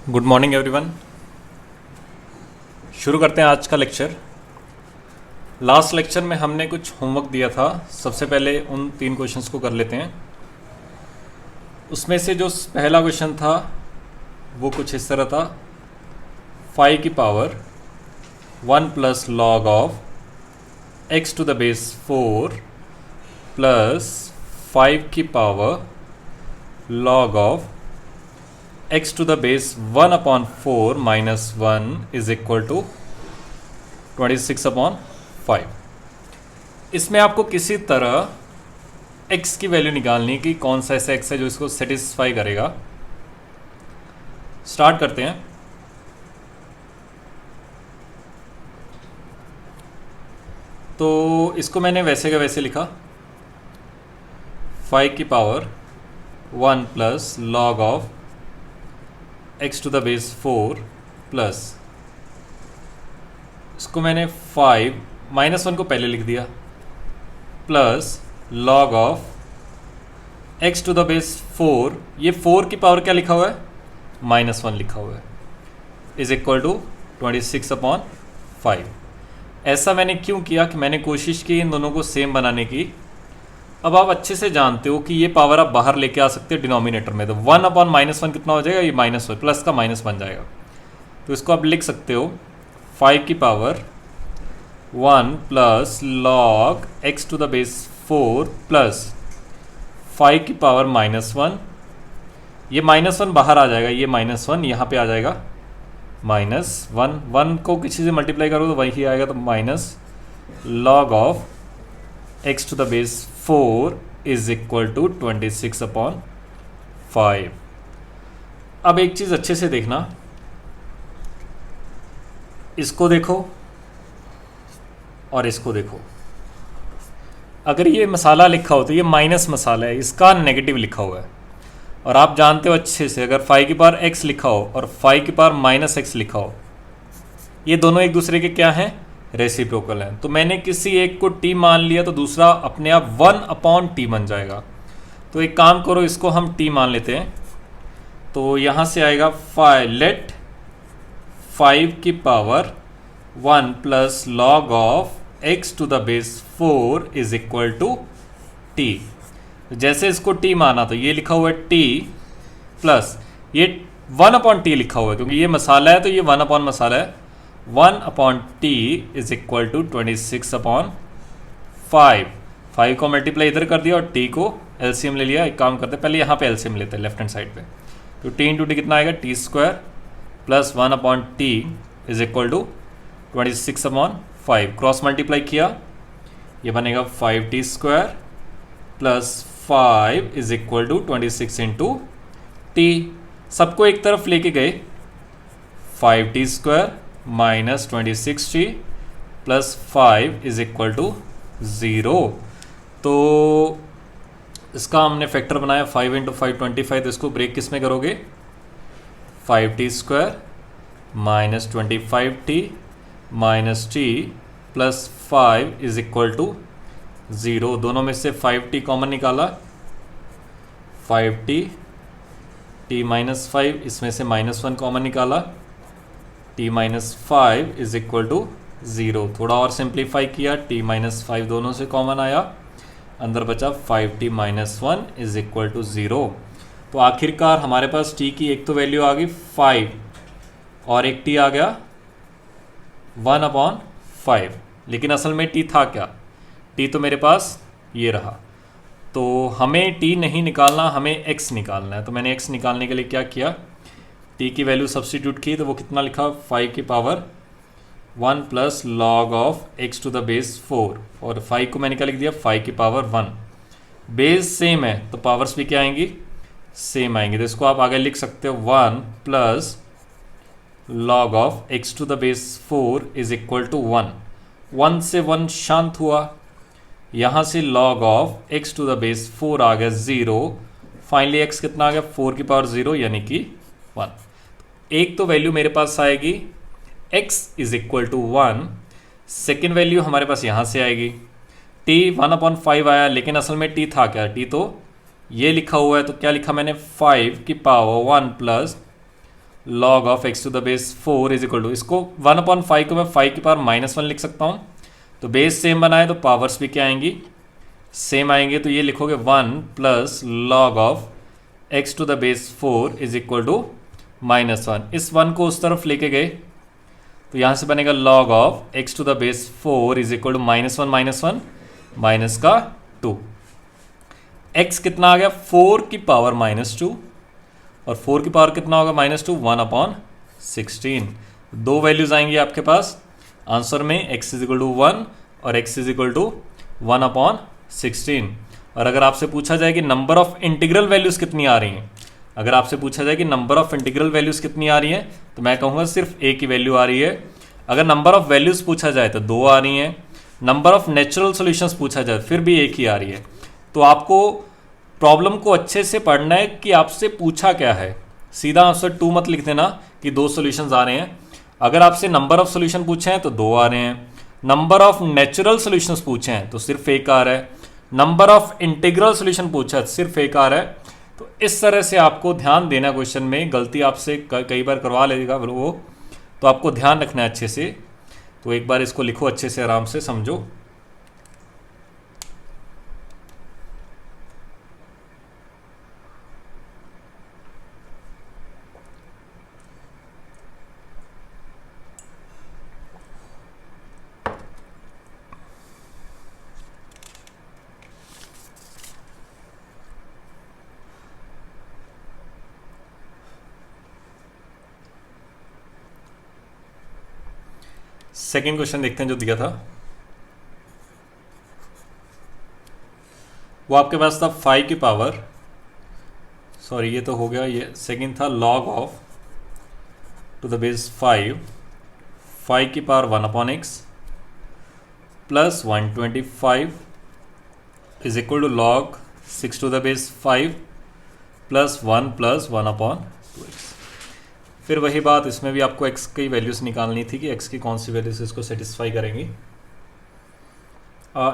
Good morning everyone. शुरू करते हैं आज का लेक्चर। लास्ट लेक्चर में हमने कुछ होमवर्क दिया था। सबसे पहले उन 3 क्वेश्चंस को कर लेते हैं। उसमें से जो पहला क्वेश्चन था वो कुछ इस तरह था, 5 की power 1 plus log of x to the base 4 plus 5 की power log of x to the base 1 upon 4 minus 1 is equal to 26 upon 5। इसमें आपको किसी तरह x की वैल्यू निकालनी कि कौन सा ऐसा x है जो इसको सेटिस्फाई करेगा। स्टार्ट करते हैं। तो इसको मैंने वैसे का वैसे लिखा, 5 की power 1 plus log of x to the base 4 plus, इसको मैंने 5 माइनस 1 को पहले लिख दिया, plus log of x to the base 4, ये 4 की पावर क्या लिखा हुआ है, -1 लिखा हुआ है, इज इक्वल टू 26 अपॉन 5। ऐसा मैंने क्यों किया कि मैंने कोशिश की इन दोनों को सेम बनाने की। अब आप अच्छे से जानते हो कि ये पावर आप बाहर लेके आ सकते हो डिनोमिनेटर में, तो 1 अपॉन -1 कितना हो जाएगा, ये -1 प्लस का माइनस बन जाएगा। तो इसको आप लिख सकते हो 5 की power 1 plus log x to the base 4 plus 5 की पावर -1, ये -1 बाहर आ जाएगा, ये -1 यहाँ पे आ जाएगा -1, 1 को किसी से मल्टीप्लाई करो तो वही आएगा, तो minus log of x to the base 4 is equal to 26 upon 5। अब एक चीज़ अच्छे से देखना, इसको देखो और इसको देखो। अगर ये मसाला लिखा हो तो ये माइनस मसाला है, इसका नेगेटिव लिखा हुआ है। और आप जानते हो अच्छे से, अगर 5 की पावर x लिखा हो और 5 की पावर -x लिखा हो, ये दोनों एक दूसरे के क्या हैं, रेसिप्रोकल हैं। तो मैंने किसी एक को t मान लिया तो दूसरा अपने आप 1 अपॉन t बन जाएगा। तो एक काम करो, इसको हम t मान लेते हैं। तो यहाँ से आएगा 5, लेट 5 की power 1 plus log of x to the base 4 is equal to t। जैसे इसको t माना तो ये लिखा हुआ है t प्लस ये 1 अपॉन t लिखा हुआ है, क्योंकि ये मसाला है तो ये 1 अपॉन मसाला है। 1 upon t is equal to 26 upon 5। 5 को मल्टीप्लाई इधर कर दिया और t को एलसीएम ले लिया। एक काम करते हैं, पहले यहाँ पे एलसीएम लेते हैं लेफ्ट हैंड साइड पे। तो t इंटू टी कितना आएगा, t square plus 1 upon t is equal to 26 upon 5। Cross multiply किया, ये बनेगा 5t square plus 5 is equal to 26 into t। सबको एक तरफ लेके गए, 5t square minus 26t plus 5 is equal to 0। तो इसका हमने फैक्टर बनाया 5 इंटू 5 25, तो इसको ब्रेक किस में करोगे, 5t square minus 25t minus t plus 5 is equal to 0। दोनों में से 5t कॉमन निकाला, 5t, t माइनस 5, इसमें से -1 कॉमन निकाला, t minus 5 is equal to 0। थोड़ा और सिंप्लीफाई किया, t माइनस 5 दोनों से कॉमन आया, अंदर बचा 5t minus 1 is equal to 0। तो आखिरकार हमारे पास t की एक तो वैल्यू आ गई 5 और एक t आ गया 1 अपॉन 5। लेकिन असल में t था क्या, t तो मेरे पास ये रहा। तो हमें t नहीं निकालना, हमें x निकालना है। तो मैंने x निकालने के लिए क्या किया, t की वैल्यू सब्स्टिट्यूट की, तो वो कितना लिखा, 5 की power 1 plus log of x to the base 4, और 5 को मैंने क्या लिख दिया, 5 की पावर 1। बेस सेम है तो पावर्स भी क्या आएंगी, सेम आएंगी। तो इसको आप आगे लिख सकते हो 1 plus log of x to the base 4 is equal to 1। 1 से 1 शांत हुआ, यहाँ से log of x to the base 4 आ गया 0। फाइनली x कितना आ गया, 4 की पावर 0 यानी कि 1। एक तो वैल्यू मेरे पास आएगी x is equal to 1। Second value हमारे पास यहाँ से आएगी, t 1 अपॉन 5 आया, लेकिन असल में t था क्या, t तो ये लिखा हुआ है। तो क्या लिखा मैंने, 5 की power 1 plus log of x to the base 4 is equal to, इसको 1/5 को मैं 5 की पावर -1 लिख सकता हूँ। तो बेस सेम बनाए तो पावर्स भी क्या आएंगी, सेम आएंगे। तो ये लिखोगे 1 plus log of x to the base 4 is equal to -1। इस 1 को उस तरफ लेके गए तो यहाँ से बनेगा log of x to the base 4 is equal to -1 minus का 2। x कितना आ गया, 4 की पावर -2, और 4 की पावर कितना होगा -2, 1/16। दो वैल्यूज आएंगी आपके पास आंसर में, x इज इक्वल टू 1 और x इज इक्वल टू 1/16। और अगर आपसे पूछा जाए कि नंबर ऑफ इंटीग्रल वैल्यूज कितनी आ रही हैं, अगर आपसे पूछा जाए कि नंबर ऑफ इंटीग्रल वैल्यूज कितनी आ रही हैं, तो मैं कहूँगा सिर्फ a की वैल्यू आ रही है। अगर नंबर ऑफ वैल्यूज पूछा जाए तो 2 आ रही हैं। नंबर ऑफ नेचुरल सॉल्यूशंस पूछा जाए फिर भी एक ही आ रही है। तो आपको प्रॉब्लम को अच्छे से पढ़ना है कि आपसे पूछा क्या है। सीधा आंसर 2 मत लिख देना कि 2 सॉल्यूशंस आ रहे हैं। अगर आपसे नंबर ऑफ सॉल्यूशन पूछे हैं तो 2 आ रहे हैं। नंबर ऑफ नेचुरल सॉल्यूशंस पूछे हैं तो सिर्फ एक आ रहा है। नंबर ऑफ इंटीग्रल सॉल्यूशन पूछा है तो सिर्फ एक आ रहा है। तो इस तरह से आपको ध्यान देना क्वेश्चन में, गलती आपसे कई बार करवा लेगा वो, तो आपको ध्यान रखना है अच्छे से। तो एक बार इसको लिखो अच्छे से, आराम से समझो। सेकेंड क्वेश्चन देखते हैं जो दिया था। वो आपके पास था 5 की पावर, सॉरी ये तो हो गया, ये सेकेंड था log of to the base 5 की power 1/x plus 125 is equal to log 6 to the base 5 plus 1/2x। फिर वही बात, इसमें भी आपको x की वैल्यूज निकालनी थी कि x की कौन सी वैल्यूज इसको सेटिस्फाई करेंगी।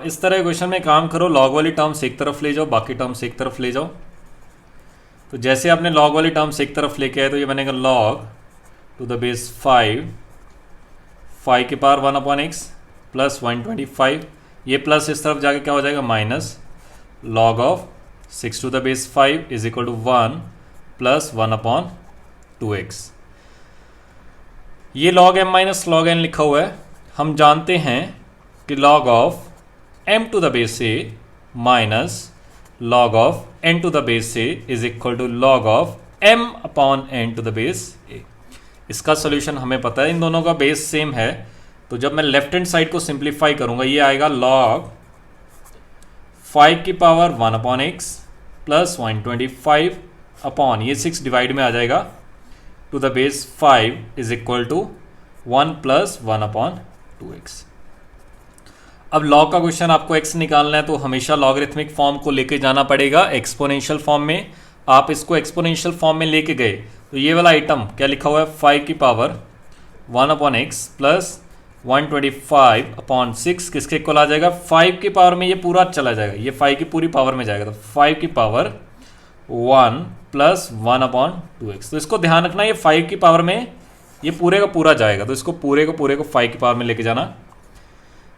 इस तरह क्वेश्चन में काम करो, log वाली टर्म्स एक तरफ ले जाओ, बाकी टर्म्स एक तरफ ले जाओ। तो जैसे आपने log वाली टर्म्स एक तरफ लेके आए तो ये बनेगा log टू द बेस 5 की पावर 1/x प्लस 125, ये प्लस इस तरफ जाके क्या हो जाएगा minus, log of 6 to the base 5 is equal to 1 plus 1/2x। ये log m minus log n लिखा हुआ है। हम जानते हैं कि log of m to the base a minus log of n to the base a is equal to log of m upon n to the base a। इसका solution हमें पता है, इन दोनों का बेस सेम है। तो जब मैं लेफ्ट हैंड साइड को सिंप्लीफाई करूंगा, ये आएगा log 5 की पावर 1/x प्लस 125 अपॉन, ये 6 डिवाइड में आ जाएगा, to the base 5 is equal to 1 plus 1/2x। अब log का क्वेश्चन आपको x निकालना है तो हमेशा लॉगरिथमिक फॉर्म को लेके जाना पड़ेगा एक्सपोनेंशियल फॉर्म में। आप इसको एक्सपोनेंशियल फॉर्म में लेके गए तो ये वाला आइटम क्या लिखा हुआ है, 5 की पावर 1/x प्लस 125 अपॉन 6 किसके इक्वल आ जाएगा, 5 की पावर में ये पूरा चला जाएगा, ये 5 की पूरी पावर में जाएगा, तो 5 की पावर 1 प्लस 1/2x। तो इसको ध्यान रखना, ये 5 की पावर में ये पूरे का पूरा जाएगा, तो इसको पूरे को 5 की पावर में लेके जाना।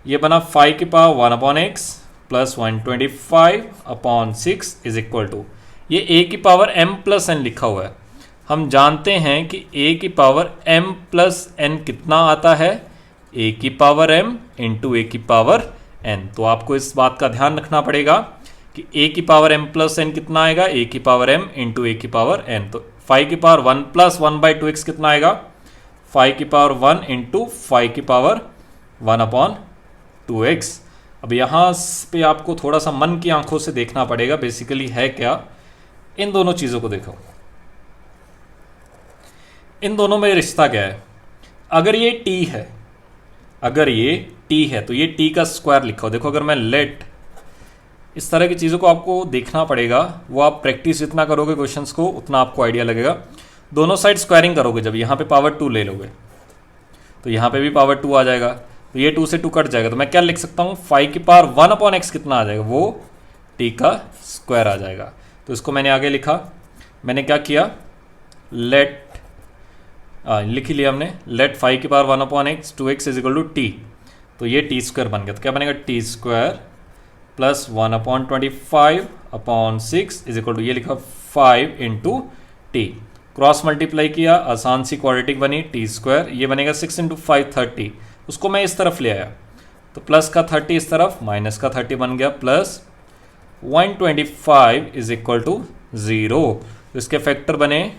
ये बना 5 की power 1/x plus 125 upon 6 is equal to, ये a की पावर m प्लस n लिखा हुआ है। हम जानते हैं कि a की पावर m प्लस n कितना आता है, a की पावर m इंटू a की पावर n। तो आपको इस बात का ध्यान रखना पड़ेगा कि a की पावर m प्लस n कितना आएगा, a की पावर m इंटू a की पावर n। तो 5 की पावर 1 प्लस 1/2x कितना आएगा, 5 की पावर 1 इंटू 5 की पावर 1/2x। अब यहाँ पे आपको थोड़ा सा मन की आंखों से देखना पड़ेगा, बेसिकली है क्या, इन दोनों चीज़ों को देखो, इन दोनों में रिश्ता क्या है। अगर ये t है, अगर ये t है तो ये t का स्क्वायर लिखा हो। देखो अगर मैं लेट, इस तरह की चीज़ों को आपको देखना पड़ेगा, वो आप प्रैक्टिस जितना करोगे क्वेश्चंस को उतना आपको आइडिया लगेगा। दोनों साइड स्क्वायरिंग करोगे, जब यहाँ पे पावर 2 ले लोगे तो यहाँ पे भी पावर 2 आ जाएगा, तो ये 2 से 2 कट जाएगा, तो मैं क्या लिख सकता हूँ, 5 की पावर 1/x कितना आ जाएगा, वो t का स्क्वायर आ जाएगा। तो इसको मैंने आगे लिखा, मैंने क्या किया, लेट लिख ही लिया हमने। लेट 5 की power 1/x 2x is equal to T, तो ये टी स्क्वायर बन गया। तो क्या बनेगा, T square plus 1/25/6 is equal to, ये लिखा 5 इंटू टी, क्रॉस मल्टीप्लाई किया, आसान सी क्वाड्रेटिक बनी, टी स्क्वायर, ये बनेगा 6 इंटू 5 30, उसको मैं इस तरफ ले आया तो प्लस का 30 इस तरफ, माइनस का 30 बन गया, प्लस 125 इज इक्वल टू 0। तो इसके फैक्टर बने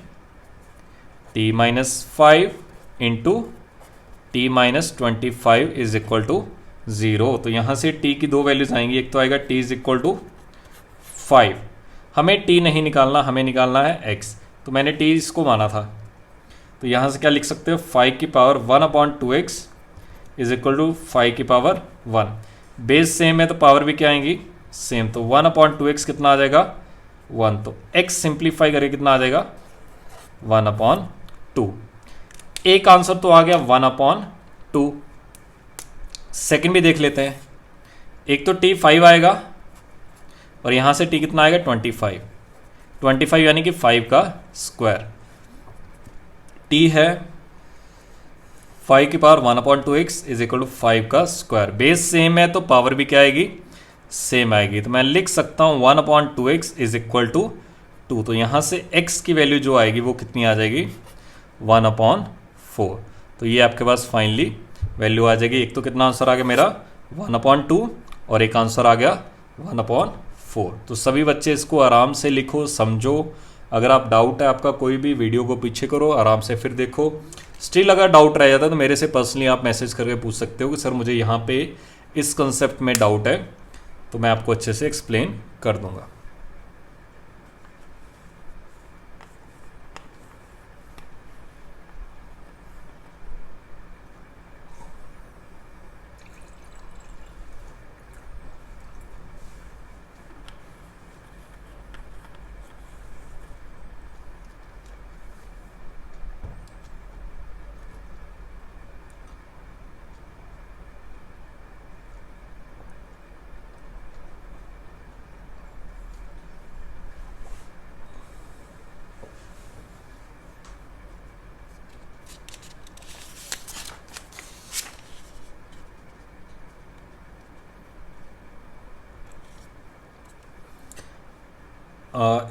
t minus 5 into T minus 25 is equal to 0। तो यहाँ से t की दो वैल्यूज आएंगी, एक तो आएगा t इज इक्वल टू 5, हमें t नहीं निकालना, हमें निकालना है x, तो मैंने t इसको माना था। तो यहाँ से क्या लिख सकते हो, 5 की power 1/2x is equal to 5 की पावर 1, बेस सेम है तो पावर भी क्या आएंगी, सेम, तो 1/2x कितना आ जाएगा 1, तो x सिंप्लीफाई करके कितना आ जाएगा 1/2। एक आंसर तो आ गया 1/2। सेकंड भी देख लेते हैं। एक तो t 5 आएगा और यहाँ से t कितना आएगा 25 यानी कि 5 का स्क्वायर, t है 5 की power 1/2x is equal to 5 का स्क्वायर, बेस सेम है तो पावर भी क्या आएगी, सेम आएगी। तो मैं लिख सकता हूँ 1/2x इज इक्वल टू 2, तो यहाँ से x की वैल्यू जो आएगी वो कितनी आ जाएगी 1/4। तो ये आपके पास फाइनली वैल्यू आ जाएगी। एक तो कितना आंसर आ गया मेरा 1/2 और एक आंसर आ गया 1/4। तो सभी बच्चे इसको आराम से लिखो, समझो। अगर आप डाउट है आपका कोई भी, वीडियो को पीछे करो, आराम से फिर देखो। स्टिल अगर डाउट रह जाता है तो मेरे से पर्सनली आप मैसेज करके पूछ सकते हो कि सर मुझे यहाँ पे इस कंसेप्ट में डाउट है, तो मैं आपको अच्छे से एक्सप्लेन कर दूंगा।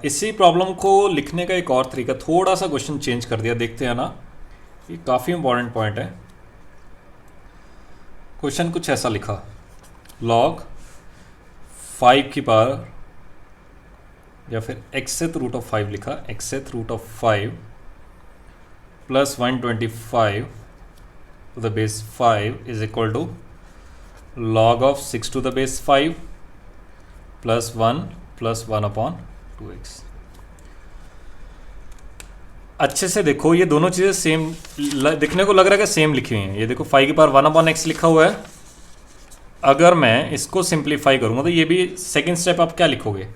इसी प्रॉब्लम को लिखने का एक और तरीका, थोड़ा सा क्वेश्चन चेंज कर दिया, देखते हैं ना, ये काफ़ी इंपॉर्टेंट पॉइंट है। क्वेश्चन कुछ ऐसा लिखा, log 5 की पावर या फिर xth रूट ऑफ 5 लिखा, xth root of 5 plus 125 to the base 5 is equal to log of 6 to the base 5 plus 1 plus 1/2x। अच्छे से देखो, ये दोनों चीज़ें सेम दिखने को लग रहा है कि सेम लिखी हुई हैं। ये देखो 5 की पावर 1/x लिखा हुआ है, अगर मैं इसको सिंप्लीफाई करूँगा तो ये भी सेकंड स्टेप आप क्या लिखोगे,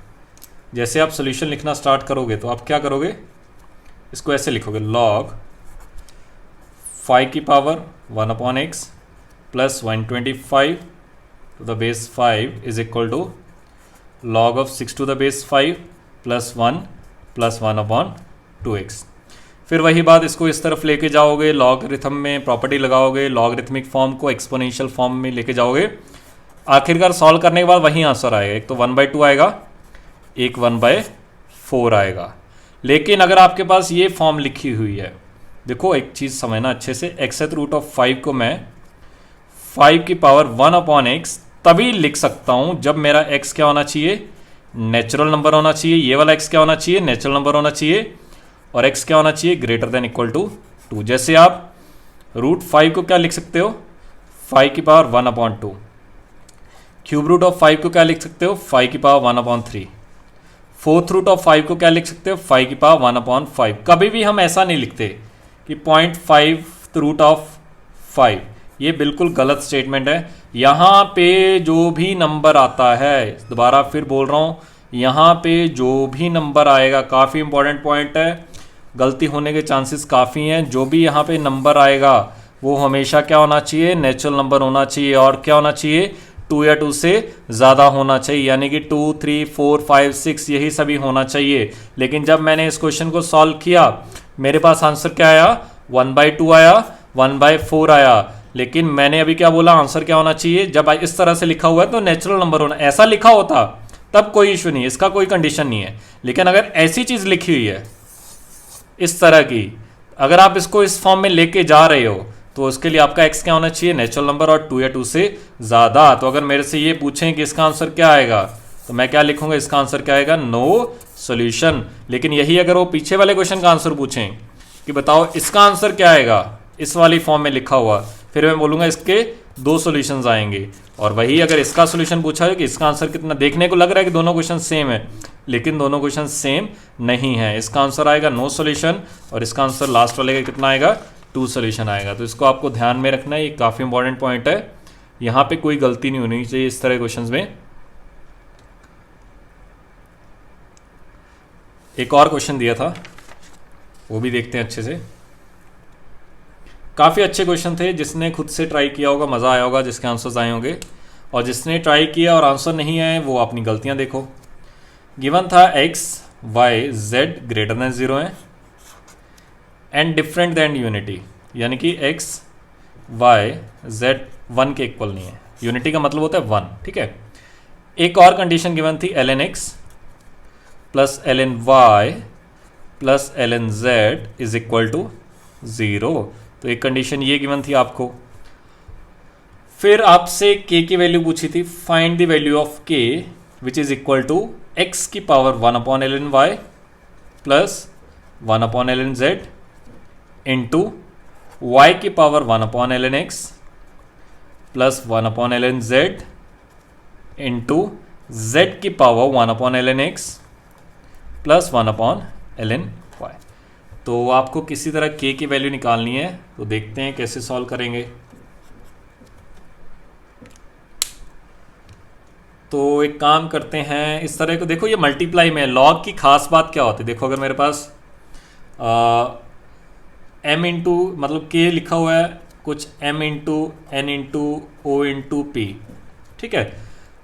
जैसे आप सोल्यूशन लिखना स्टार्ट करोगे तो आप क्या करोगे, इसको ऐसे लिखोगे log 5 की power 1/x plus 125 to the base 5 is equal to log of 6 to the base 5 plus 1 plus 1/2x। फिर वही बात, इसको इस तरफ लेके जाओगे, लॉगरिथम में प्रॉपर्टी लगाओगे, लॉगरिथमिक फॉर्म को एक्सपोनेंशियल फॉर्म में लेके जाओगे, आखिरकार सॉल्व करने के बाद वही आंसर आएगा। एक तो 1/2 आएगा, एक 1/4 आएगा। लेकिन अगर आपके पास ये फॉर्म लिखी हुई है, देखो एक चीज़ समझना अच्छे से, xth रूट ऑफ 5 को मैं 5 की पावर 1/x तभी लिख सकता हूँ जब मेरा x क्या होना चाहिए, नेचुरल नंबर होना चाहिए, ये वाला x क्या होना चाहिए, नेचुरल नंबर होना चाहिए, और x क्या होना चाहिए, ग्रेटर देन इक्वल टू 2। जैसे आप रूट 5 को क्या लिख सकते हो, 5 की पावर 1/2। क्यूब रूट ऑफ 5 को क्या लिख सकते हो, 5 की पावर 1/3। फोर्थ रूट ऑफ 5 को क्या लिख सकते हो, 5 की पावर 1/5। कभी भी हम ऐसा नहीं लिखते कि 0.5 रूट ऑफ 5, ये बिल्कुल गलत स्टेटमेंट है। यहाँ पे जो भी नंबर आता है, दोबारा फिर बोल रहा हूँ, यहाँ पे जो भी नंबर आएगा, काफ़ी इंपॉर्टेंट पॉइंट है, गलती होने के चांसेस काफ़ी हैं। जो भी यहाँ पे नंबर आएगा वो हमेशा क्या होना चाहिए, नेचुरल नंबर होना चाहिए, और क्या होना चाहिए, 2 या 2 से ज़्यादा होना चाहिए, यानी कि 2, 3, 4, 5, 6 यही सभी होना चाहिए। लेकिन जब मैंने इस क्वेश्चन को सॉल्व किया, मेरे पास आंसर क्या आया, 1/2 आया, 1/4 आया, लेकिन मैंने अभी क्या बोला, आंसर क्या होना चाहिए, जब इस तरह से लिखा हुआ है तो नेचुरल नंबर होना, ऐसा लिखा होता तब कोई इशू नहीं है, इसका कोई कंडीशन नहीं है। लेकिन अगर ऐसी चीज़ लिखी हुई है इस तरह की, अगर आप इसको इस फॉर्म में लेके जा रहे हो तो उसके लिए आपका x क्या होना चाहिए, नेचुरल नंबर और 2 या 2 से ज़्यादा। तो अगर मेरे से ये पूछें कि इसका आंसर क्या आएगा, तो मैं क्या लिखूंगा, इसका आंसर क्या आएगा, नो सॉल्यूशन। लेकिन यही अगर वो पीछे वाले क्वेश्चन का आंसर पूछें कि बताओ इसका आंसर क्या आएगा, इस वाली फॉर्म में लिखा हुआ, फिर मैं बोलूँगा इसके 2 सॉल्यूशंस आएंगे। और वही अगर इसका सॉल्यूशन पूछा है कि इसका आंसर कितना, देखने को लग रहा है कि दोनों क्वेश्चन सेम है, लेकिन दोनों क्वेश्चन सेम नहीं है। इसका आंसर आएगा नो सॉल्यूशन और इसका आंसर लास्ट वाले का कितना आएगा, 2 सॉल्यूशन आएगा। तो इसको आपको ध्यान में रखना है, ये काफ़ी इंपॉर्टेंट पॉइंट है, यहाँ पे कोई गलती नहीं होनी चाहिए इस तरह क्वेश्चंस में। एक और क्वेश्चन दिया था, वो भी देखते हैं अच्छे से। काफ़ी अच्छे क्वेश्चन थे, जिसने खुद से ट्राई किया होगा मज़ा आया होगा, जिसके आंसर्स आए होंगे, और जिसने ट्राई किया और आंसर नहीं आए वो अपनी गलतियां देखो। गिवन था x y z greater than 0 है एंड डिफरेंट देन यूनिटी, यानी कि x y z 1 के इक्वल नहीं है, यूनिटी का मतलब होता है 1, ठीक है। एक और कंडीशन गिवन थी ln x plus ln y plus ln z is equal to 0, तो एक कंडीशन ये गिवन थी आपको। फिर आपसे k की वैल्यू पूछी थी, find the value of k which is equal to x की power 1/ln y plus 1/ln z into y की power 1/ln x plus 1/ln z into z की power 1/ln x plus 1/ln y। तो आपको किसी तरह k की value निकालनी है, तो देखते हैं कैसे सॉल्व करेंगे। तो एक काम करते हैं, इस तरह को देखो, ये मल्टीप्लाई में लॉग की खास बात क्या होती है, देखो अगर मेरे पास m इंटू मतलब k लिखा हुआ है, कुछ m into n into o into p, ठीक है।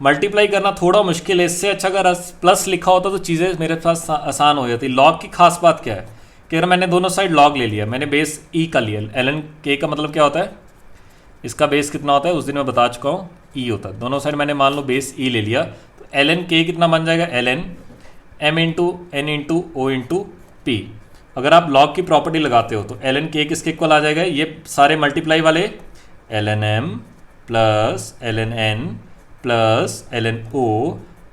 मल्टीप्लाई करना थोड़ा मुश्किल है, इससे अच्छा अगर प्लस लिखा होता तो चीज़ें मेरे पास आसान हो जाती। लॉग की खास बात क्या है कि अगर मैंने दोनों साइड लॉग ले लिया, मैंने बेस e का लिया, ln k का मतलब क्या होता है, इसका बेस कितना होता है उस दिन मैं बता चुका हूँ, e होता है। दोनों साइड मैंने मान लो बेस e ले लिया, तो ln k कितना बन जाएगा, ln m into n into o into p। अगर आप लॉग की प्रॉपर्टी लगाते हो तो ln k किसके इक्वल आ जाएगा, ये सारे मल्टीप्लाई वाले ln m plus ln n plus ln o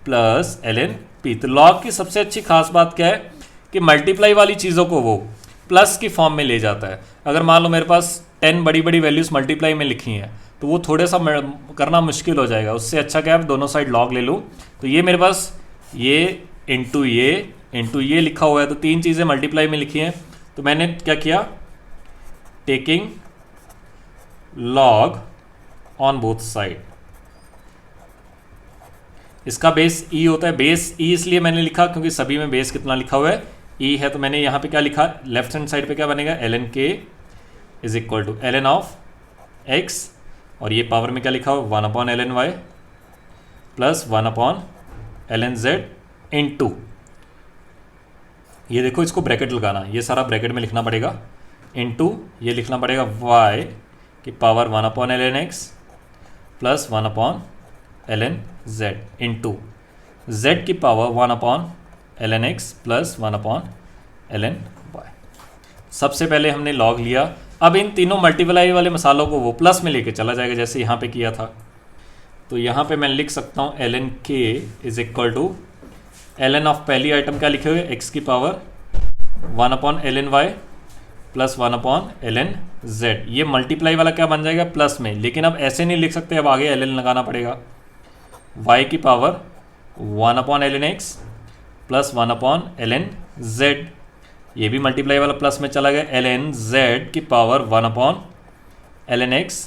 plus ln p। तो लॉग की सबसे अच्छी खास बात क्या है कि मल्टीप्लाई वाली चीज़ों को वो प्लस की फॉर्म में ले जाता है। अगर मान लो मेरे पास 10 बड़ी बड़ी वैल्यूज़ मल्टीप्लाई में लिखी हैं तो वो थोड़ा सा करना मुश्किल हो जाएगा, उससे अच्छा क्या है दोनों साइड लॉग ले लूँ। तो ये मेरे पास ये इंटू ये लिखा हुआ है, तो 3 चीज़ें मल्टीप्लाई में लिखी हैं, तो मैंने क्या किया, taking log on both side. इसका बेस e होता है, बेस e इसलिए मैंने लिखा क्योंकि सभी में बेस कितना लिखा हुआ है, e है। तो मैंने यहाँ पे क्या लिखा, लेफ्ट हैंड साइड पे क्या बनेगा, ln k is equal to ln of x, और ये पावर में क्या लिखा हुआ 1/ln y plus 1/ln z into, ये देखो इसको ब्रैकेट लगाना, ये सारा ब्रैकेट में लिखना पड़ेगा, इंटू ये लिखना पड़ेगा y की power 1/ln x plus 1/ln z into z की power 1/ln x plus 1/ln y। सबसे पहले हमने लॉग लिया, अब इन तीनों मल्टीप्लाई वाले मसालों को वो प्लस में लेके चला जाएगा जैसे यहाँ पे किया था। तो यहाँ पे मैं लिख सकता हूँ ln k is equal to ln of पहली आइटम क्या लिखे हुए, x की power 1/ln y plus 1/ln z। ये मल्टीप्लाई वाला क्या बन जाएगा, प्लस में, लेकिन अब ऐसे नहीं लिख सकते, अब आगे ln लगाना पड़ेगा, y की power 1/ln x plus 1/ln z। ये भी मल्टीप्लाई वाला प्लस में चला गया, ln z की power 1/ln x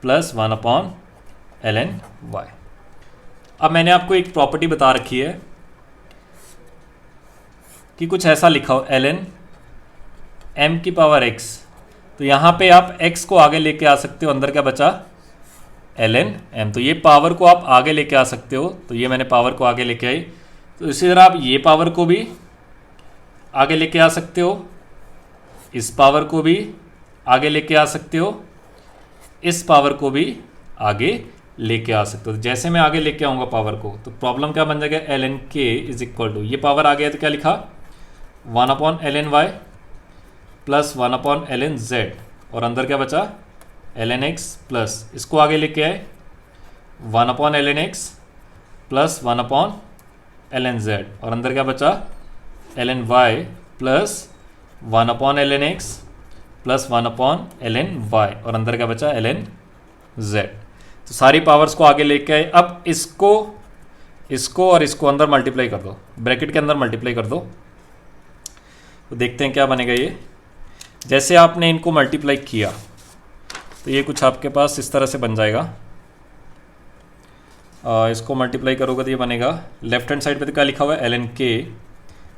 plus 1/ln y। अब मैंने आपको एक प्रॉपर्टी बता रखी है कि कुछ ऐसा लिखा हो ln m की पावर x, तो यहाँ पे आप x को आगे लेके आ सकते हो, अंदर क्या बचा ln m, तो ये पावर को आप आगे लेके आ सकते हो, तो ये मैंने पावर को आगे लेके आई। तो इसी तरह आप ये पावर को भी आगे लेके आ सकते हो, इस पावर को भी आगे लेके आ सकते हो, इस पावर को भी आगे लेके आ सकते हो। तो जैसे मैं आगे लेके आऊँगा पावर को, तो प्रॉब्लम क्या बन जाएगा, एल एन के इज इक्वल टू, ये पावर आ गया तो क्या लिखा, 1/ln y plus 1/ln z, और अंदर क्या बचा, ln x प्लस, इसको आगे लेके आए 1/ln x plus 1/ln z, और अंदर क्या बचा, ln y plus 1/ln x plus 1/ln y, और अंदर क्या बचा, ln z। तो सारी पावर्स को आगे लेके आए। अब इसको और इसको अंदर मल्टीप्लाई कर दो, ब्रैकेट के अंदर मल्टीप्लाई कर दो, तो देखते हैं क्या बनेगा। ये जैसे आपने इनको मल्टीप्लाई किया तो ये कुछ आपके पास इस तरह से बन जाएगा। इसको मल्टीप्लाई करोगे तो ये बनेगा, लेफ्ट हैंड साइड पे तो क्या लिखा हुआ है, ln k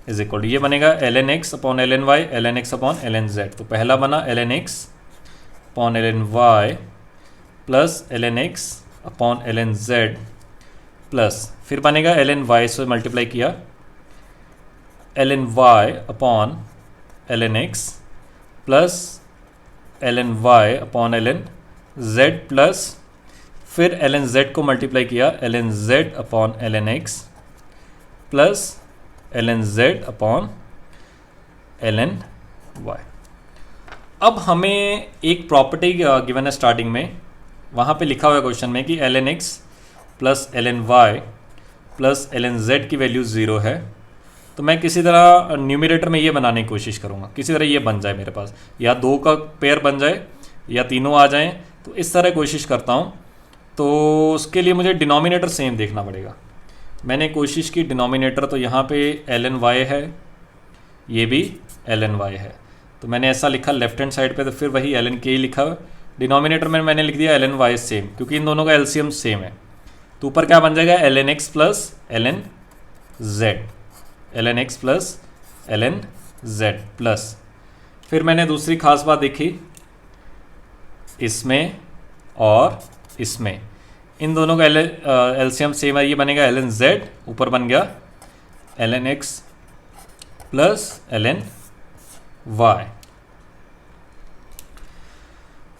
is equal to, ये बनेगा ln x upon ln y, ln x upon ln z। तो पहला बना ln x upon ln y plus ln x upon ln z, plus फिर बनेगा ln y से मल्टीप्लाई किया ln y upon ln x plus ln y upon ln z, plus फिर ln z को multiply किया ln z upon ln x plus ln z upon ln y। अब हमें एक प्रॉपर्टी गिवन है starting में, वहाँ पे लिखा हुआ है क्वेश्चन में कि ln x plus ln y plus ln z की वैल्यू 0 है। तो मैं किसी तरह न्यूमरेटर में ये बनाने की कोशिश करूँगा, किसी तरह ये बन जाए मेरे पास, या 2 का पेयर बन जाए या तीनों आ जाएं, तो इस तरह कोशिश करता हूँ। तो उसके लिए मुझे डिनोमिनेटर सेम देखना पड़ेगा। मैंने कोशिश की डिनोमिनेटर, तो यहाँ पे ln y है, ये भी ln y है, तो मैंने ऐसा लिखा लेफ्ट हैंड साइड पे, तो फिर वही ln k लिखा। डिनोमिनेटर में मैंने लिख दिया ln y सेम, क्योंकि इन दोनों का एलसीएम सेम है। तो ऊपर क्या बन जाएगा, ln x plus ln z, ln x plus ln z plus, फिर मैंने दूसरी खास बात देखी, इसमें और इसमें इन दोनों का एलसीएम सेम है, ये बनेगा ln z, ऊपर बन गया ln x plus ln y।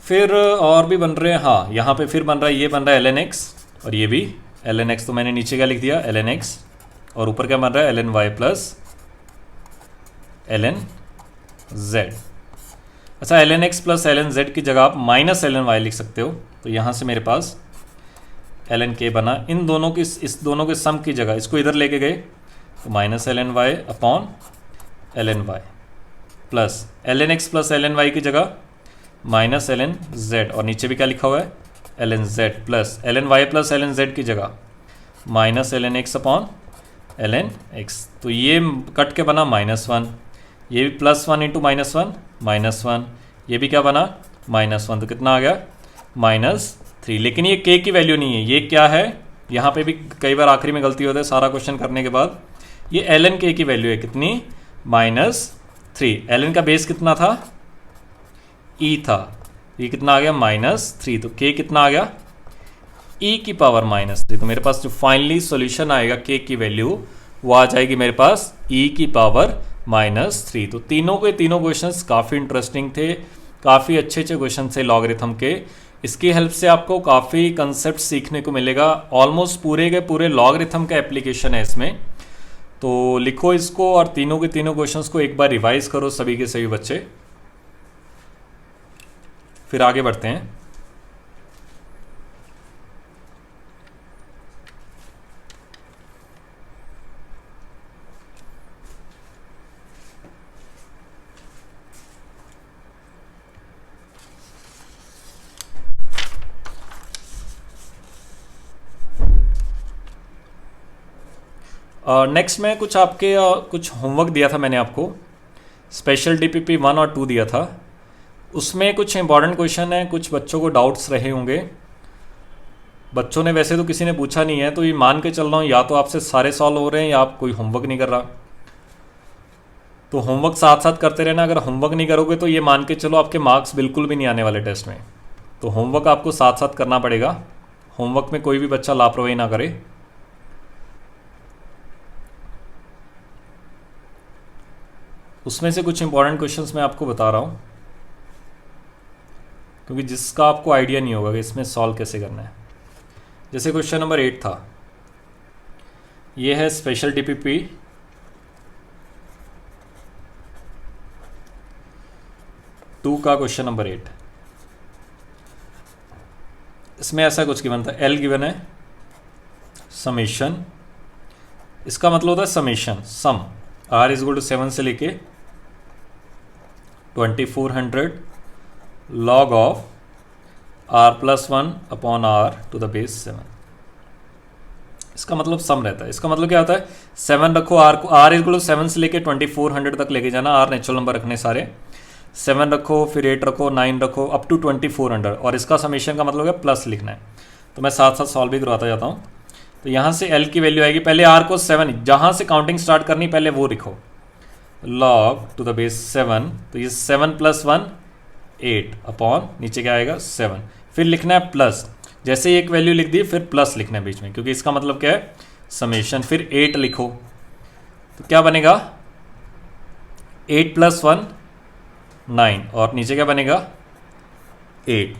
फिर और भी बन रहे हैं, हाँ यहाँ पे फिर बन रहा है, ये बन रहा है ln x और ये भी ln x, तो मैंने नीचे क्या लिख दिया ln x, और ऊपर क्या बन रहा है ln y plus ln z। अच्छा, ln x plus ln z की जगह आप माइनस ln y लिख सकते हो, तो यहाँ से मेरे पास ln k बना, इन दोनों की, इस दोनों के सम की जगह इसको इधर लेके गए, तो minus ln y upon ln y plus ln x plus ln y की जगह माइनस ln z, और नीचे भी क्या लिखा हुआ है ln z, plus ln y plus ln z की जगह minus ln x upon ln x। तो ये कट के बना -1, ये भी +1 इंटू -1 -1, ये भी क्या बना -1, तो कितना आ गया -3। लेकिन ये k की वैल्यू नहीं है, ये क्या है, यहाँ पे भी कई बार आखिरी में गलती होती है सारा क्वेश्चन करने के बाद। ये ln k की वैल्यू है कितनी, -3। ln का बेस कितना था, e था, ये कितना आ गया -3, तो k कितना आ गया e की पावर -3। तो मेरे पास जो फाइनली सॉल्यूशन आएगा k की वैल्यू, वो आ जाएगी मेरे पास e की पावर -3। तो तीनों के तीनों क्वेश्चंस काफ़ी इंटरेस्टिंग थे, काफ़ी अच्छे अच्छे क्वेश्चन थे लॉगरिथम के। इसकी हेल्प से आपको काफ़ी कंसेप्ट सीखने को मिलेगा, ऑलमोस्ट पूरे के पूरे लॉगरिथम का एप्लीकेशन है इसमें। तो लिखो इसको और तीनों के तीनों क्वेश्चंस को एक बार रिवाइज करो सभी के सभी बच्चे, फिर आगे बढ़ते हैं। नेक्स्ट में कुछ आपके कुछ होमवर्क दिया था मैंने आपको, स्पेशल डीपीपी 1 और 2 दिया था, उसमें कुछ इंपॉर्टेंट क्वेश्चन है, कुछ बच्चों को डाउट्स रहे होंगे। बच्चों ने वैसे तो किसी ने पूछा नहीं है, तो ये मान के चल रहा हूँ या तो आपसे सारे सॉल्व हो रहे हैं या आप कोई होमवर्क नहीं कर रहा। तो होमवर्क साथ साथ करते रहना, अगर होमवर्क नहीं करोगे तो ये मान के चलो आपके मार्क्स बिल्कुल भी नहीं आने वाले टेस्ट में। तो होमवर्क आपको साथ साथ करना पड़ेगा, होमवर्क में कोई भी बच्चा लापरवाही ना करे। उसमें से कुछ इंपॉर्टेंट क्वेश्चंस मैं आपको बता रहा हूँ। क्योंकि जिसका आपको आइडिया नहीं होगा कि इसमें सॉल्व कैसे करना है। जैसे क्वेश्चन नंबर 8 था, ये है स्पेशल डीपीपी, टू का क्वेश्चन नंबर 8। इसमें ऐसा कुछ गिवन था, एल गिवन है, समेशन, इसका मतलब होता है summation, sum, R is equal to 7 से लेके 2400 log of R plus 1 upon R to the base 7। इसका मतलब सम रहता है। इसका मतलब क्या होता है, 7 रखो, आर को, आर इज इक्वल टू 7 से लेके 2400 तक लेके जाना, आर नेचुरल नंबर रखने सारे, 7 रखो, फिर 8 रखो, 9 रखो, अप टू 2400, और इसका समेशन का मतलब है प्लस लिखना है। तो मैं साथ साथ सॉल्व भी करवाता जाता हूँ। तो यहाँ से एल की वैल्यू आएगी, पहले आर को 7, जहाँ से काउंटिंग स्टार्ट करनी पहले वो लिखो, लॉग टू द बेस 7, तो ये 7 प्लस 1 8 अपॉन नीचे क्या आएगा 7, फिर लिखना है प्लस, जैसे ही एक वैल्यू लिख दी फिर प्लस लिखना है बीच में, क्योंकि इसका मतलब क्या है समेशन, फिर 8 लिखो, तो क्या बनेगा 8 प्लस 1 9, और नीचे क्या बनेगा 8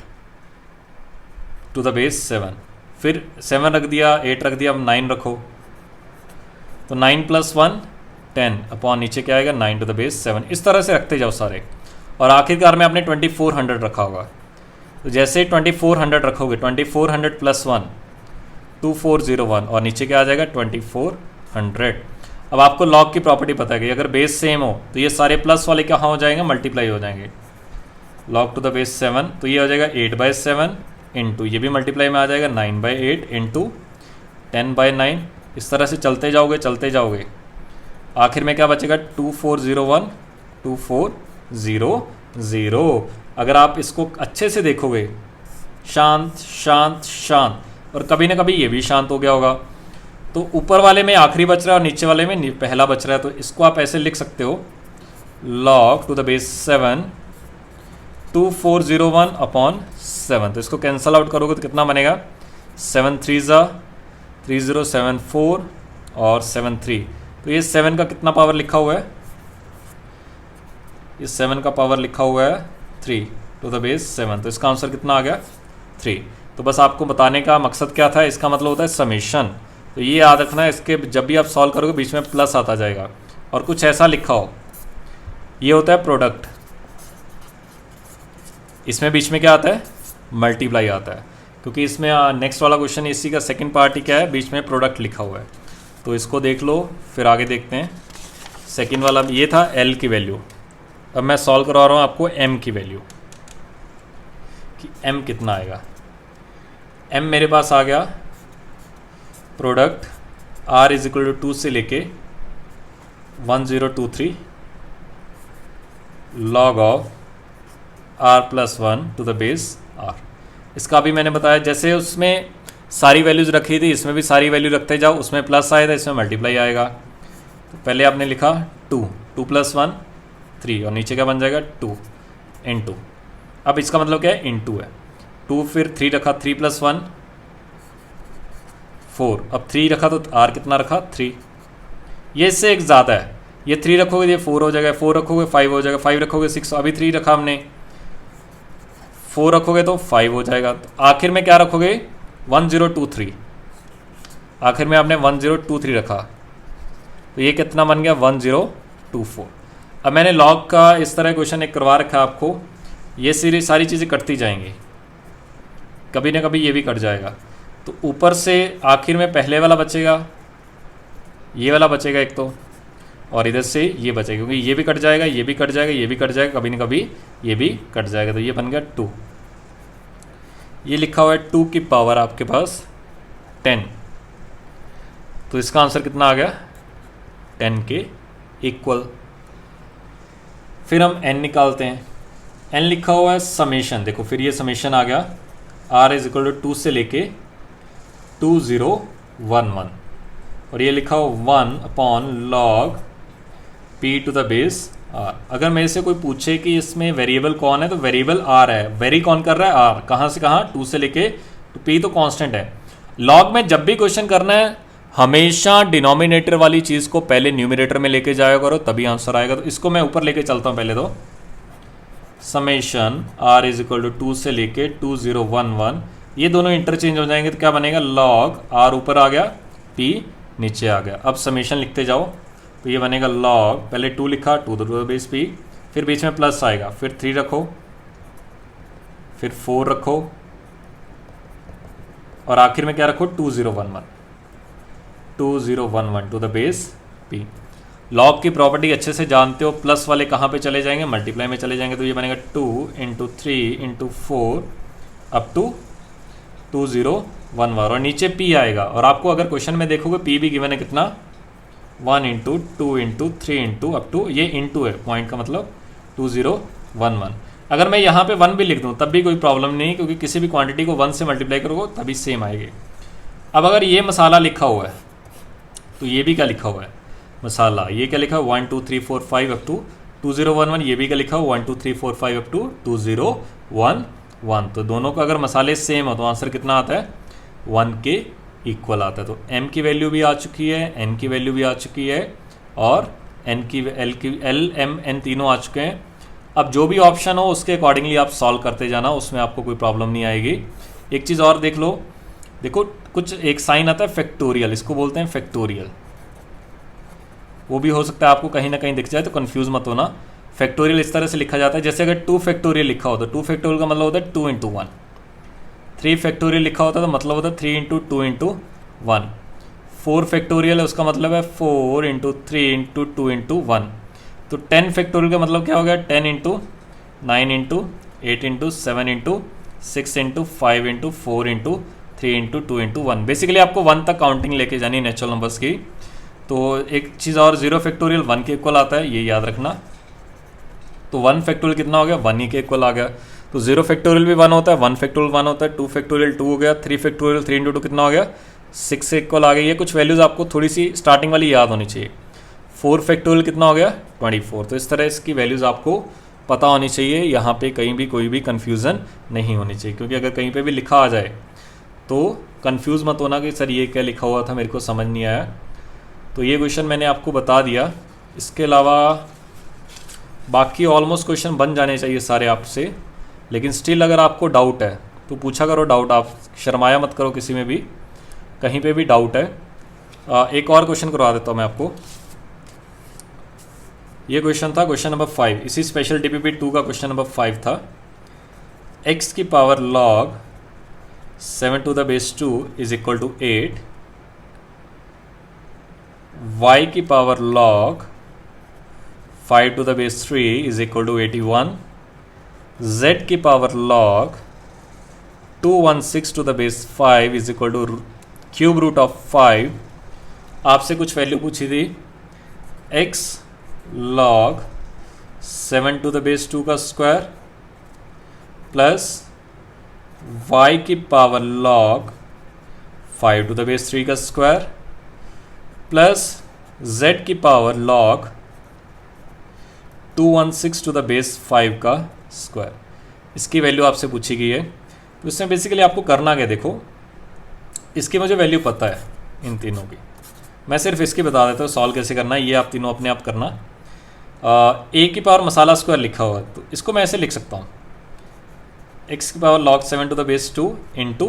टू द बेस 7, फिर 7 रख दिया, 8 रख दिया, अब 9 रखो, तो 9 प्लस 1 10 अपॉन नीचे क्या आएगा 9 टू द बेस 7। इस तरह से रखते जाओ सारे, और आखिरकार में आपने 2400 रखा होगा। तो जैसे 2400 रखोगे, 2400 प्लस 1 2401, और नीचे क्या आ जाएगा 2400। अब आपको लॉग की प्रॉपर्टी पता है कि अगर बेस सेम हो तो ये सारे प्लस वाले कहाँ हो जाएंगे, मल्टीप्लाई हो जाएंगे। लॉग टू द बेस 7, तो ये हो जाएगा 8/7 इंटू, ये भी मल्टीप्लाई में आ जाएगा 9/8 इंटू 10/9। इस तरह से चलते जाओगे, आखिर में क्या बचेगा 2401 2400। अगर आप इसको अच्छे से देखोगे, शांत शांत शांत, और कभी ना कभी ये भी शांत हो गया होगा, तो ऊपर वाले में आखिरी बच रहा है और नीचे वाले में पहला बच रहा है, तो इसको आप ऐसे लिख सकते हो, log to the base 7 2401 upon 7। तो इसको कैंसल आउट करोगे तो कितना बनेगा 7 3 3074 और 7 3। तो ये 7 का कितना पावर लिखा हुआ है, ये 7 का पावर लिखा हुआ है 3 टू द बेस 7। तो इसका आंसर कितना आ गया 3। तो बस आपको बताने का मकसद क्या था, इसका मतलब होता है समेशन। तो ये याद रखना है, इसके जब भी आप सॉल्व करोगे बीच में प्लस आता जाएगा, और कुछ ऐसा लिखा हो, ये होता है प्रोडक्ट, इसमें बीच में क्या आता है मल्टीप्लाई आता है, क्योंकि इसमें नेक्स्ट वाला क्वेश्चन इसी का सेकंड पार्ट ही क्या है, बीच में प्रोडक्ट लिखा हुआ है। तो इसको देख लो, फिर आगे देखते हैं। सेकंड वाला ये था एल की वैल्यू, अब मैं सॉल्व करवा रहा हूँ आपको एम की वैल्यू, कि एम कितना आएगा। एम मेरे पास आ गया product R is equal to 2 से लेके 1023 log of R plus 1 to the base R. इसका भी मैंने बताया, जैसे उसमें सारी वैल्यूज़ रखी थी, इसमें भी सारी वैल्यू रखते जाओ, उसमें प्लस आया था, इसमें मल्टीप्लाई आएगा। तो पहले आपने लिखा 2 प्लस 1 3, और नीचे क्या बन जाएगा 2 इंटू, अब इसका मतलब क्या है इंटू है, 2 फिर 3 रखा, 3 प्लस 1 4, अब 3 रखा तो आर कितना रखा 3, ये इससे एक ज़्यादा है, ये 3 रखोगे ये 4 हो जाएगा, 4 रखोगे 5 हो जाएगा, 5 रखोगे 6, अभी 3 रखा हमने, 4 रखोगे तो 5 हो जाएगा। तो आखिर में क्या रखोगे 1023, आखिर में आपने 1023 रखा, तो ये कितना बन गया 1024। अब मैंने लॉग का इस तरह क्वेश्चन एक करवा रखा है आपको, ये सारी चीज़ें कटती जाएंगी, कभी ना कभी ये भी कट जाएगा। तो ऊपर से आखिर में पहले वाला बचेगा, ये वाला बचेगा एक तो, और इधर से ये बचेगा, क्योंकि ये भी कट जाएगा, ये भी कट जाएगा, ये भी कट जाएगा, कभी ना कभी ये भी कट जाएगा। तो ये बन गया 2, ये लिखा हुआ है 2 की पावर आपके पास 10, तो इसका आंसर कितना आ गया 10 के इक्वल। फिर हम n निकालते हैं, n लिखा हुआ है समेशन, देखो फिर ये समेशन आ गया, r इज इक्वल टू 2 से लेके 2011, और ये लिखा हो 1 upon log p to the base r। अगर मेरे से कोई पूछे कि इसमें वेरिएबल कौन है, तो वेरिएबल r है, वेरी कौन कर रहा है r, कहाँ से कहाँ 2 से लेके, तो p तो कांस्टेंट है। लॉग में जब भी क्वेश्चन करना है हमेशा डिनोमिनेटर वाली चीज़ को पहले न्यूमरेटर में लेके जाया करो, तभी आंसर आएगा। तो इसको मैं ऊपर लेके चलता हूँ पहले, तो summation R is equal to 2 से लेके 2011, ये दोनों इंटरचेंज हो जाएंगे तो क्या बनेगा, लॉग आर ऊपर आ गया, पी नीचे आ गया। अब समेशन लिखते जाओ तो ये बनेगा लॉग, पहले 2 लिखा 2 टू द बेस पी, फिर बीच में प्लस आएगा, फिर 3 रखो, फिर 4 रखो, और आखिर में क्या रखो 2011 to the base P. Log की प्रॉपर्टी अच्छे से जानते हो, प्लस वाले कहाँ पे चले जाएंगे, मल्टीप्लाई में चले जाएंगे, तो ये बनेगा 2 इंटू 3 इंटू 4 अप टू 2011, और नीचे p आएगा। और आपको अगर क्वेश्चन में देखोगे p भी गिवन है कितना, 1 into 2 into 3 into up to, ये इंटू है पॉइंट का मतलब 2011। अगर मैं यहाँ पे 1 भी लिख दूँ तब भी कोई प्रॉब्लम नहीं, क्योंकि किसी भी क्वांटिटी को 1 से मल्टीप्लाई करोगे तभी सेम आएगी। अब अगर ये मसाला लिखा हुआ है तो ये भी क्या लिखा हुआ है, मसाला, ये क्या लिखा है 1 2 3 4 5 अप टू 2011, ये भी क्या लिखा हुआ 1 2 3 4 5 अप टू 2011। तो दोनों का अगर मसाले सेम हो तो आंसर कितना आता है, 1 के इक्वल आता है। तो m की वैल्यू भी आ चुकी है, n की वैल्यू भी आ चुकी है, और n की l m n तीनों आ चुके हैं। अब जो भी ऑप्शन हो उसके अकॉर्डिंगली आप सॉल्व करते जाना, उसमें आपको कोई प्रॉब्लम नहीं आएगी। एक चीज़ और देख लो, देखो कुछ एक साइन आता है फैक्टोरियल, इसको बोलते हैं फैक्टोरियल, वो भी हो सकता है आपको कहीं ना कहीं दिख जाए, तो कंफ्यूज मत होना। फैक्टोरियल इस तरह से लिखा जाता है, जैसे अगर 2 फैक्टोरियल लिखा हो तो 2 फैक्टोरियल का मतलब होता है 2 इंटू 1, 3 फैक्टोरियल लिखा होता है तो मतलब होता है 3 इंटू 2 इंटू 1, 4 फैक्टोरियल है उसका मतलब है 4 इंटू 3 इंटू 2 इंटू 1, तो 10 फैक्टोरियल का मतलब क्या हो गया, 10 into 9 into 8 into 7 into 6 into 5 into 4 into 3 into 2 into 1। Basically आपको 1 तक काउंटिंग लेके जानी नेचुरल नंबर्स की। तो एक चीज़ और, 0 फैक्टोरियल 1 के इक्वल आता है, ये याद रखना। तो 1 फैक्टोरियल कितना हो गया, 1 ही के इक्वल आ गया। तो 0 फैक्टोरियल भी 1 होता है, 1 फैक्टोरियल 1 होता है, 2 फैक्टोरियल 2 हो गया, 3 फैक्टोरियल 3 इंटू 2 कितना हो गया, 6 से इक्वल आ गया। ये कुछ वैल्यूज़ आपको थोड़ी सी स्टार्टिंग वाली याद होनी चाहिए। 4 फैक्टोरियल कितना हो गया, 24। तो इस तरह इसकी वैल्यूज़ आपको पता होनी चाहिए, यहाँ पे कहीं भी कोई भी कन्फ्यूज़न नहीं होनी चाहिए, क्योंकि अगर कहीं पे भी लिखा आ जाए तो कन्फ्यूज़ मत होना कि सर ये क्या लिखा हुआ था, मेरे को समझ नहीं आया। तो ये क्वेश्चन मैंने आपको बता दिया। इसके अलावा बाकी ऑलमोस्ट क्वेश्चन बन जाने चाहिए सारे आपसे, लेकिन स्टिल अगर आपको डाउट है तो पूछा करो डाउट, आप शर्माया मत करो किसी में भी, कहीं पे भी डाउट है। एक और क्वेश्चन करवा देता हूँ मैं आपको। ये क्वेश्चन था क्वेश्चन नंबर 5, इसी स्पेशल DPP 2 का क्वेश्चन नंबर 5 था। x की power log 7 to the base 2 is equal to 8, y की power log 5 to the base 3 is equal to 81, z की power log 216 to the base 5 is equal to cube root of 5। आपसे कुछ value पूछी थी, x log 7 to the base 2 का square plus y की power log 5 to the base 3 का square plus z की power log 216 to the base 5 का square. इसकी वैल्यू आपसे पूछी गई है। तो इसमें बेसिकली आपको करना क्या, देखो इसकी मुझे वैल्यू पता है इन तीनों की, मैं सिर्फ इसकी बता देता हूँ सॉल्व कैसे करना है, ये आप तीनों अपने आप करना। a की पावर मसाला स्क्वायर लिखा हुआ है तो इसको मैं ऐसे लिख सकता हूँ, x की power log 7 to the base 2 into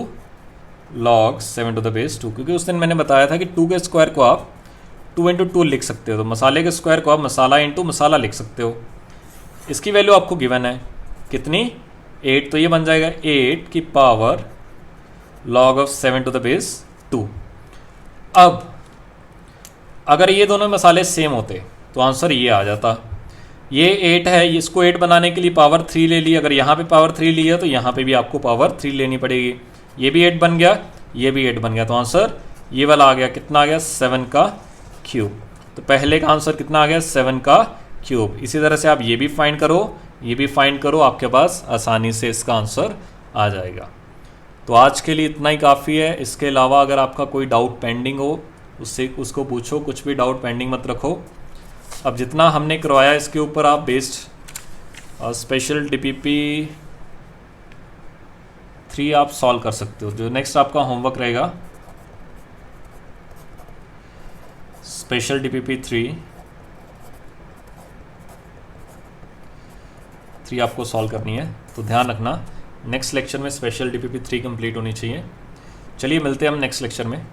log 7 to the base 2, क्योंकि उस दिन मैंने बताया था कि 2 के स्क्वायर को आप 2 इंटू 2 लिख सकते हो, तो मसाले के स्क्वायर को आप मसाला इंटू मसाला लिख सकते हो। इसकी वैल्यू आपको गिवन है कितनी, 8, तो ये बन जाएगा 8 की power log of 7 to the base 2। अब अगर ये दोनों मसाले सेम होते तो आंसर ये आ जाता। ये 8 है, इसको 8 बनाने के लिए पावर 3 ले ली, अगर यहाँ पे पावर 3 ली है तो यहाँ पे भी आपको पावर 3 लेनी पड़ेगी। ये भी 8 बन गया, ये भी 8 बन गया, तो आंसर ये वाला आ गया, कितना आ गया, 7 का क्यूब। तो पहले का आंसर कितना आ गया, 7 का क्यूब। इसी तरह से आप ये भी फाइंड करो, ये भी फाइंड करो, आपके पास आसानी से इसका आंसर आ जाएगा। तो आज के लिए इतना ही काफ़ी है। इसके अलावा अगर आपका कोई डाउट पेंडिंग हो उसको पूछो, कुछ भी डाउट पेंडिंग मत रखो। अब जितना हमने करवाया इसके ऊपर आप बेस्ड स्पेशल DPP 3 आप सॉल्व कर सकते हो। जो नेक्स्ट आपका होमवर्क रहेगा स्पेशल DPP 3, 3 आपको सॉल्व करनी है, तो ध्यान रखना नेक्स्ट लेक्चर में स्पेशल DPP 3 कंप्लीट होनी चाहिए। चलिए मिलते हैं हम नेक्स्ट लेक्चर में।